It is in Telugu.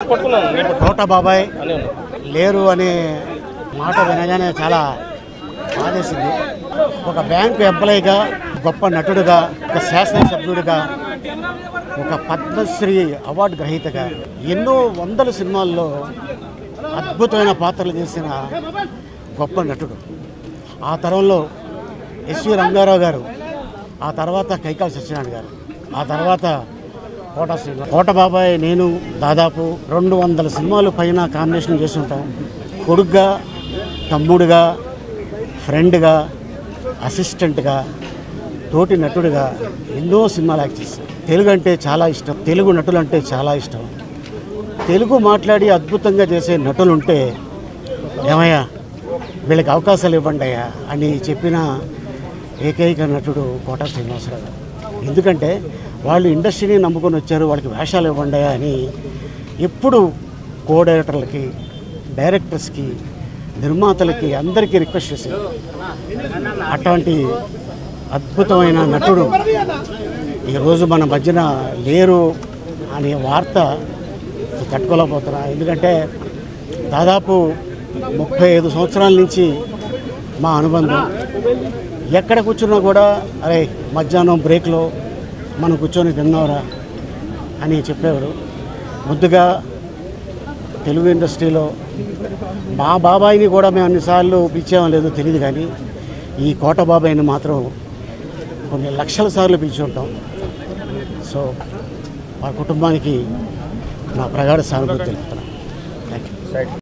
కోట బాబాయ్ లేరు అనే మాట వినగానే చాలా బాధేసింది. ఒక బ్యాంకు ఎంప్లాయీగా, గొప్ప నటుడుగా, ఒక శాసనసభ్యుడిగా, ఒక పద్మశ్రీ అవార్డు గ్రహీతగా ఎన్నో వందల సినిమాల్లో అద్భుతమైన పాత్రలు చేసిన గొప్ప నటుడు. ఆ తరంలో ఎస్వి రంగారావు గారు, ఆ తర్వాత కైకాల సత్యనారాయణ గారు, ఆ తర్వాత కోట శ్రీనివాస్. కోట బాబాయ్ నేను దాదాపు 200 సినిమాలు పైన కాంబినేషన్ చేసి ఉంటాం. కొడుగ్గా, తమ్ముడుగా, ఫ్రెండ్గా, అసిస్టెంట్గా, తోటి నటుడిగా ఎన్నో సినిమాలు యాక్ట్ చేశాను. తెలుగు అంటే చాలా ఇష్టం, తెలుగు నటులు అంటే చాలా ఇష్టం. తెలుగు మాట్లాడి అద్భుతంగా చేసే నటులు ఉంటే ఏమయ్యా వీళ్ళకి అవకాశాలు ఇవ్వండి అయ్యా అని చెప్పిన ఏకైక నటుడు కోట శ్రీనివాసరావు గారు. ఎందుకంటే వాళ్ళు ఇండస్ట్రీని నమ్ముకొని వచ్చారు, వాళ్ళకి వేషాలు ఇవ్వండి అని ఎప్పుడు కో డైరెక్టర్లకి, డైరెక్టర్స్కి, నిర్మాతలకి అందరికీ రిక్వెస్ట్ చేశారు. అటువంటి అద్భుతమైన నటుడు ఈరోజు మన మధ్యన లేరు అనే వార్త తట్టుకోలేకపోతున్నా. ఎందుకంటే దాదాపు 35 సంవత్సరాల నుంచి మా అనుబంధం. ఎక్కడ కూర్చున్నా కూడా అరే మధ్యాహ్నం బ్రేక్లో మనం కూర్చొని తిన్నారా అని చెప్పేవాడు. ముద్దుగా తెలుగు ఇండస్ట్రీలో మా బాబాయిని కూడా మేము అన్నిసార్లు పిలిచామో లేదో తెలియదు, కానీ ఈ కోట బాబాయిని మాత్రం కొన్ని లక్షల సార్లు పిలిచి ఉంటాం. సో మా కుటుంబానికి నా ప్రగాఢ సానుభూతి తెలుపుతున్నాను. Thank you.